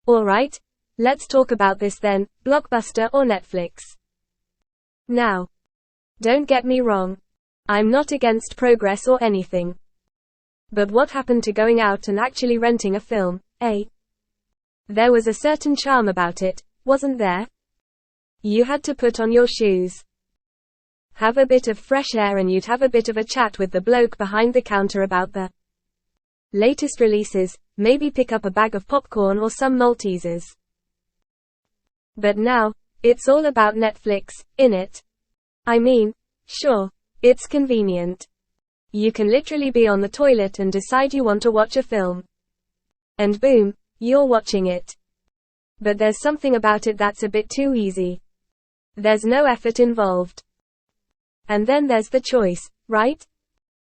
Alright, let's talk about this then, Blockbuster or Netflix. Now, don't get me wrong. I'm not against progress or anything. But what happened to going out and actually renting a film, eh? There was a certain charm about it, wasn't there? You had to put on your shoes, have a bit of fresh air, and you'd have a bit of a chat with the bloke behind the counter about the latest releases, maybe pick up a bag of popcorn or some Maltesers. But now, it's all about Netflix, innit? I mean, sure, it's convenient. You can literally be on the toilet and decide you want to watch a film. And boom, you're watching it. But there's something about it that's a bit too easy. There's no effort involved. And then there's the choice, right?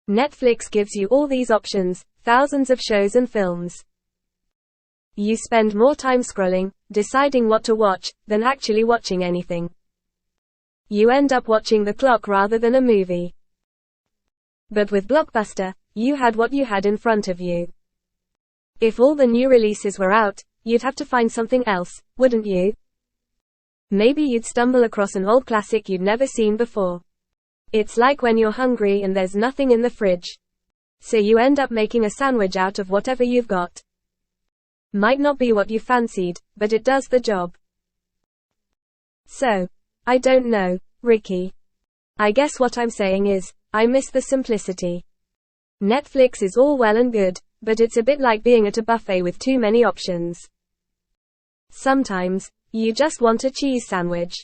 Netflix gives you all these options, thousands of shows and films. You spend more time scrolling, deciding what to watch, than actually watching anything. You end up watching the clock rather than a movie. But with Blockbuster, you had what you had in front of you. If all the new releases were out, you'd have to find something else, wouldn't you? Maybe you'd stumble across an old classic you'd never seen before. It's like when you're hungry and there's nothing in the fridge. So you end up making a sandwich out of whatever you've got. Might not be what you fancied, but it does the job. So, I don't know, Ricky. I guess what I'm saying is, I miss the simplicity. Netflix is all well and good, but it's a bit like being at a buffet with too many options. Sometimes, you just want a cheese sandwich.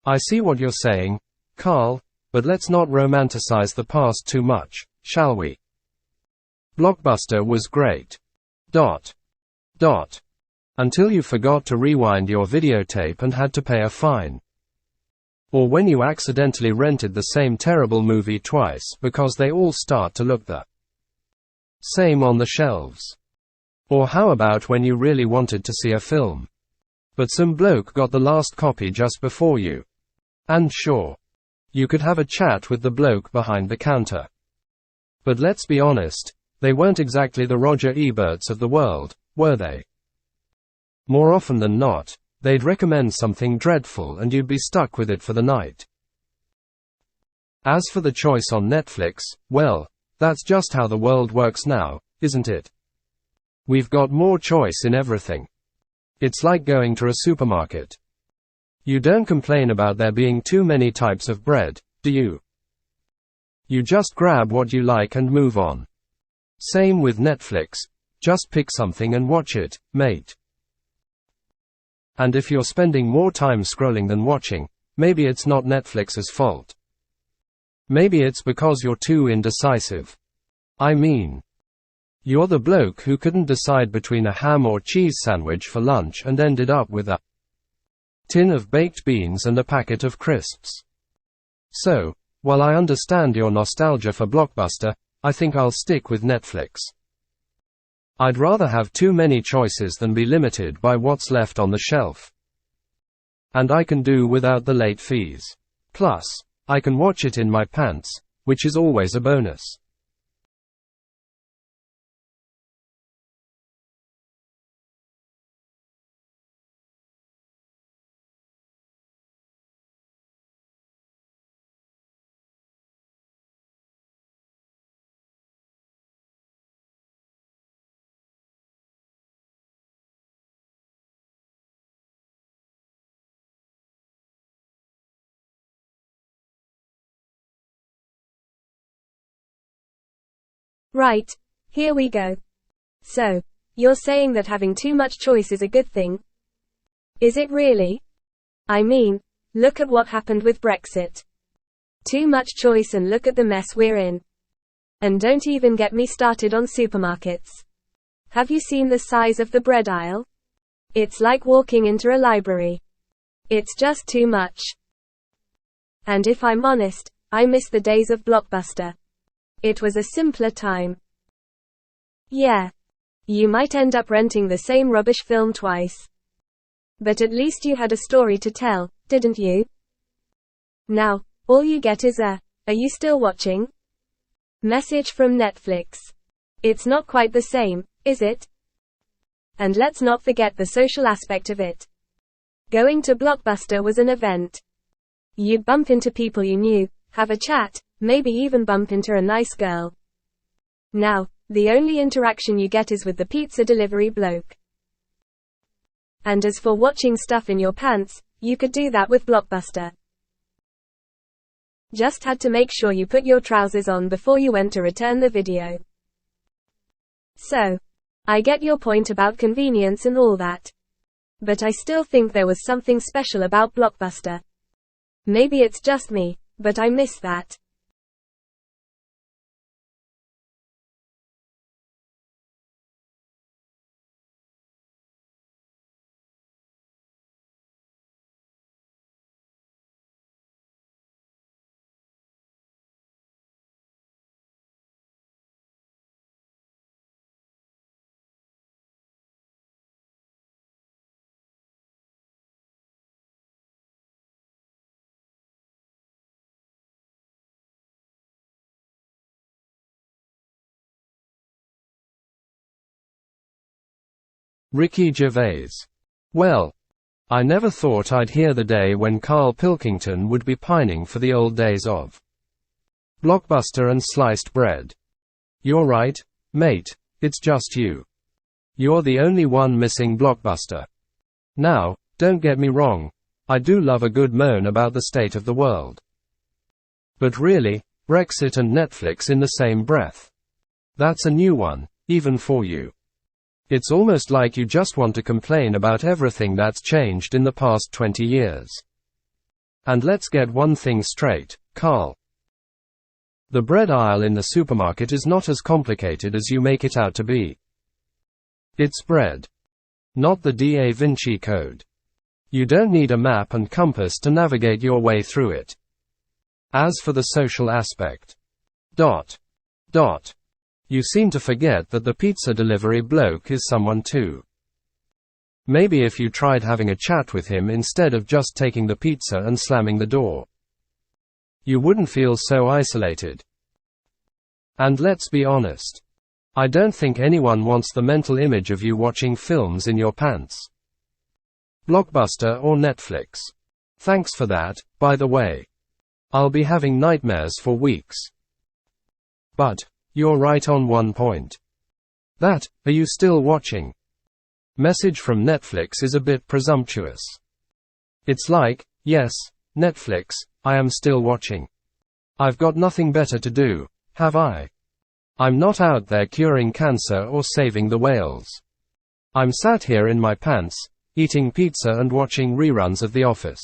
I see what you're saying, Karl, but let's not romanticize the past too much, shall we? Blockbuster was great. Until you forgot to rewind your videotape and had to pay a fine. Or when you accidentally rented the same terrible movie twice because they all start to look the same on the shelves. Or how about when you really wanted to see a film, but some bloke got the last copy just before you? And sure, you could have a chat with the bloke behind the counter. But let's be honest, they weren't exactly the Roger Eberts of the world, were they? More often than not, they'd recommend something dreadful and you'd be stuck with it for the night. As for the choice on Netflix, well, that's just how the world works now, isn't it? We've got more choice in everything. It's like going to a supermarket. You don't complain about there being too many types of bread, do you? You just grab what you like and move on. Same with Netflix. Just pick something and watch it, mate. And if you're spending more time scrolling than watching, maybe it's not Netflix's fault. Maybe it's because you're too indecisive. I mean, you're the bloke who couldn't decide between a ham or cheese sandwich for lunch and ended up with a tin of baked beans and a packet of crisps. So, while I understand your nostalgia for Blockbuster, I think I'll stick with Netflix. I'd rather have too many choices than be limited by what's left on the shelf. And I can do without the late fees. Plus, I can watch it in my pants, which is always a bonus. Right, here we go. So, you're saying that having too much choice is a good thing? Is it really? I mean, look at what happened with Brexit. Too much choice, and look at the mess we're in. And don't even get me started on supermarkets. Have you seen the size of the bread aisle? It's like walking into a library. It's just too much. And if I'm honest, I miss the days of Blockbuster. It was a simpler time. Yeah. You might end up renting the same rubbish film twice. But at least you had a story to tell, didn't you? Now, all you get is a, "Are you still watching?" message from Netflix. It's not quite the same, is it? And let's not forget the social aspect of it. Going to Blockbuster was an event. You'd bump into people you knew, have a chat, maybe even bump into a nice girl. Now, the only interaction you get is with the pizza delivery bloke. And as for watching stuff in your pants, you could do that with Blockbuster. Just had to make sure you put your trousers on before you went to return the video. So, I get your point about convenience and all that. But I still think there was something special about Blockbuster. Maybe it's just me, but I miss that. Ricky Gervais. Well, I never thought I'd hear the day when Karl Pilkington would be pining for the old days of Blockbuster and sliced bread. You're right, mate, it's just you. You're the only one missing Blockbuster. Now, don't get me wrong, I do love a good moan about the state of the world. But really, Brexit and Netflix in the same breath. That's a new one, even for you. It's almost like you just want to complain about everything that's changed in the past 20 years. And let's get one thing straight, Karl. The bread aisle in the supermarket is not as complicated as you make it out to be. It's bread. Not the Da Vinci Code. You don't need a map and compass to navigate your way through it. As for the social aspect. You seem to forget that the pizza delivery bloke is someone too. Maybe if you tried having a chat with him instead of just taking the pizza and slamming the door, you wouldn't feel so isolated. And let's be honest. I don't think anyone wants the mental image of you watching films in your pants. Blockbuster or Netflix. Thanks for that, by the way. I'll be having nightmares for weeks. But you're right on one point. That, "Are you still watching?" message from Netflix is a bit presumptuous. It's like, yes, Netflix, I am still watching. I've got nothing better to do, have I? I'm not out there curing cancer or saving the whales. I'm sat here in my pants, eating pizza and watching reruns of The Office.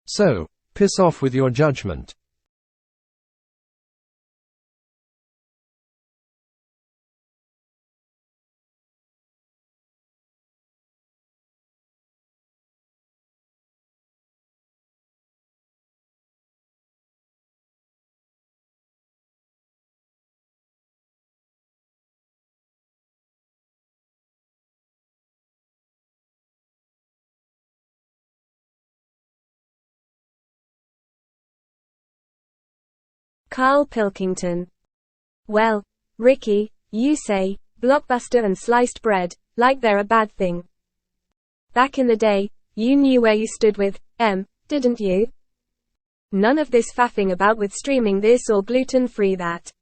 So, piss off with your judgment. Karl Pilkington. Well, Ricky, you say, Blockbuster and sliced bread, like they're a bad thing. Back in the day, you knew where you stood with didn't you? None of this faffing about with streaming this or gluten-free that.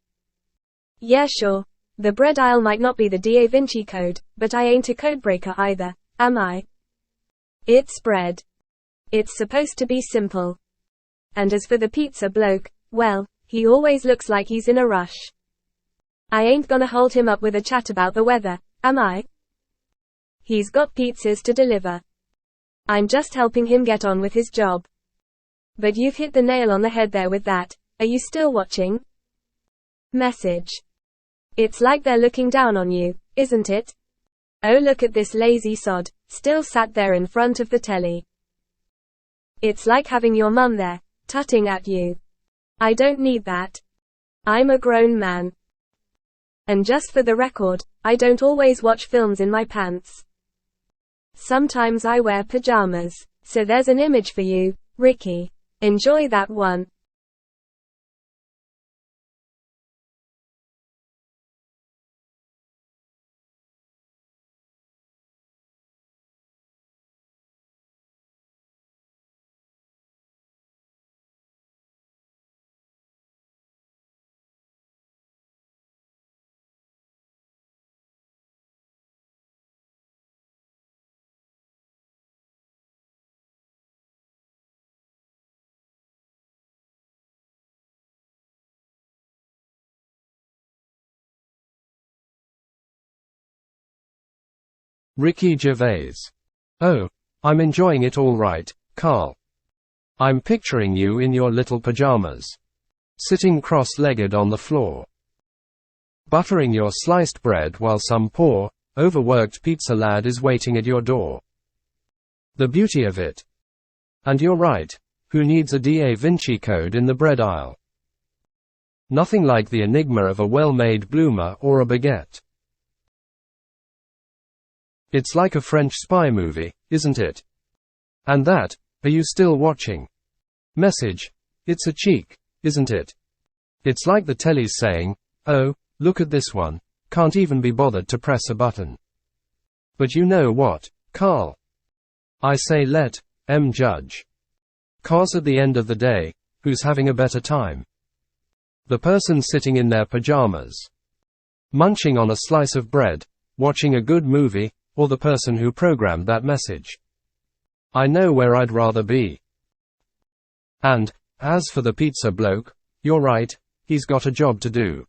Yeah, sure. The bread aisle might not be the Da Vinci Code, but I ain't a codebreaker either, am I? It's bread. It's supposed to be simple. And as for the pizza bloke, well, he always looks like he's in a rush. I ain't gonna hold him up with a chat about the weather, am I? He's got pizzas to deliver. I'm just helping him get on with his job. But you've hit the nail on the head there with that. Are you still watching? Message. It's like they're looking down on you, isn't it? Oh, look at this lazy sod, still sat there in front of the telly. It's like having your mum there, tutting at you. I don't need that. I'm a grown man. And just for the record, I don't always watch films in my pants. Sometimes I wear pajamas. So there's an image for you, Ricky. Enjoy that one. Ricky Gervais. Oh, I'm enjoying it all right, Karl. I'm picturing you in your little pajamas, sitting cross-legged on the floor, buttering your sliced bread while some poor, overworked pizza lad is waiting at your door. The beauty of it. And you're right, who needs a Da Vinci Code in the bread aisle? Nothing like the enigma of a well-made bloomer or a baguette. It's like a French spy movie, isn't it? And that, are you still watching? Message. It's a cheek, isn't it? It's like the telly's saying, oh, look at this one, can't even be bothered to press a button. But you know what, Karl? I say let em judge. 'Cause at the end of the day, who's having a better time? The person sitting in their pajamas, munching on a slice of bread, watching a good movie, or the person who programmed that message? I know where I'd rather be. And, as for the pizza bloke, you're right, he's got a job to do.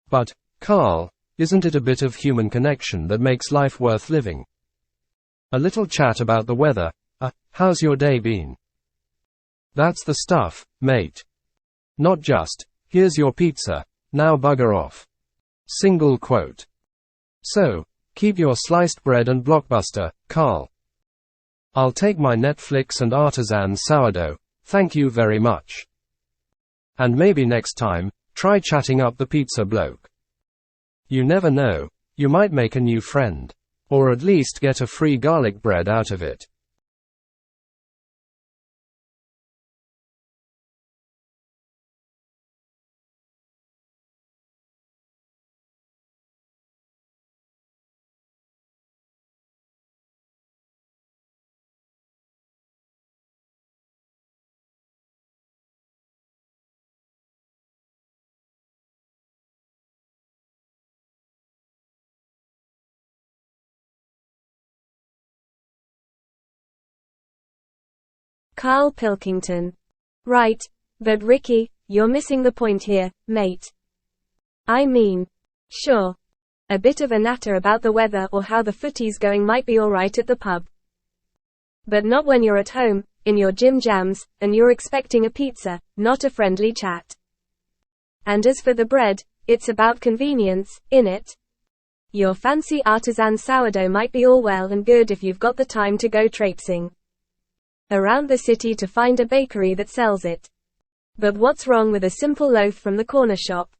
But, Karl, isn't it a bit of human connection that makes life worth living? A little chat about the weather, how's your day been? That's the stuff, mate. Not just, here's your pizza, now bugger off. Single quote. So, keep your sliced bread and Blockbuster, Karl. I'll take my Netflix and artisan sourdough, thank you very much. And maybe next time, try chatting up the pizza bloke. You never know, you might make a new friend. Or at least get a free garlic bread out of it. Karl Pilkington. Right, but Ricky, you're missing the point here, mate. I mean, sure, a bit of a natter about the weather or how the footy's going might be alright at the pub. But not when you're at home, in your gym jams, and you're expecting a pizza, not a friendly chat. And as for the bread, it's about convenience, innit? Your fancy artisan sourdough might be all well and good if you've got the time to go traipsing around the city to find a bakery that sells it. But what's wrong with a simple loaf from the corner shop?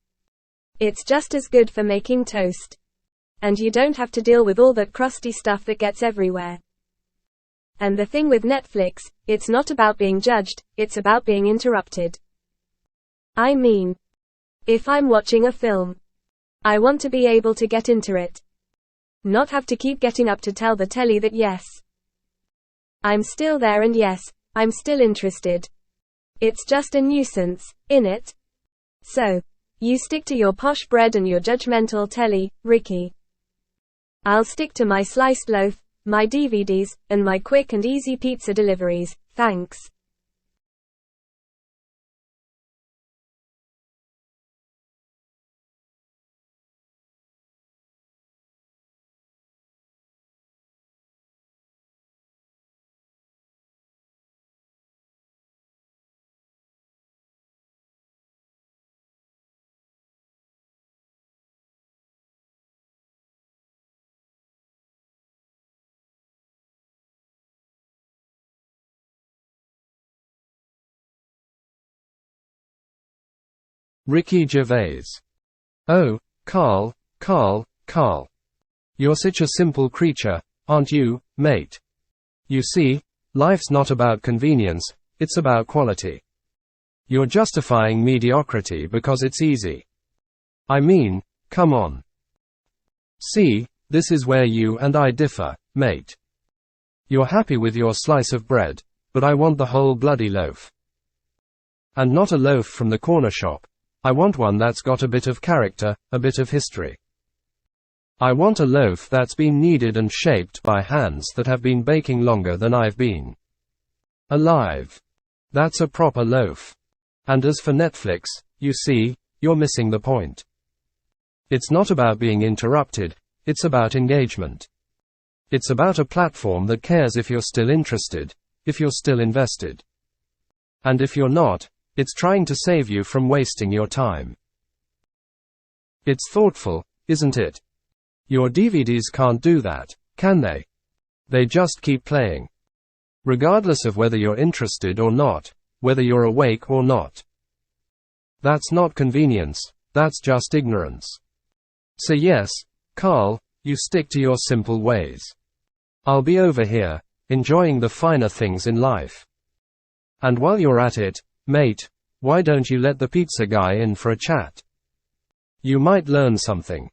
It's just as good for making toast. And you don't have to deal with all that crusty stuff that gets everywhere. And the thing with Netflix, it's not about being judged, it's about being interrupted. I mean, if I'm watching a film, I want to be able to get into it. Not have to keep getting up to tell the telly that yes, I'm still there and yes, I'm still interested. It's just a nuisance, innit? So, you stick to your posh bread and your judgmental telly, Ricky. I'll stick to my sliced loaf, my DVDs, and my quick and easy pizza deliveries, thanks. Ricky Gervais. Oh, Karl, Karl. You're such a simple creature, aren't you, mate? You see, life's not about convenience, it's about quality. You're justifying mediocrity because it's easy. I mean, come on. See, this is where you and I differ, mate. You're happy with your slice of bread, but I want the whole bloody loaf. And not a loaf from the corner shop. I want one that's got a bit of character, a bit of history. I want a loaf that's been kneaded and shaped by hands that have been baking longer than I've been alive. That's a proper loaf. And as for Netflix, you see, you're missing the point. It's not about being interrupted, it's about engagement. It's about a platform that cares if you're still interested, if you're still invested. And if you're not, it's trying to save you from wasting your time. It's thoughtful, isn't it? Your DVDs can't do that, can they? They just keep playing. Regardless of whether you're interested or not, whether you're awake or not. That's not convenience, that's just ignorance. So yes, Karl, you stick to your simple ways. I'll be over here, enjoying the finer things in life. And while you're at it, mate, why don't you let the pizza guy in for a chat? You might learn something.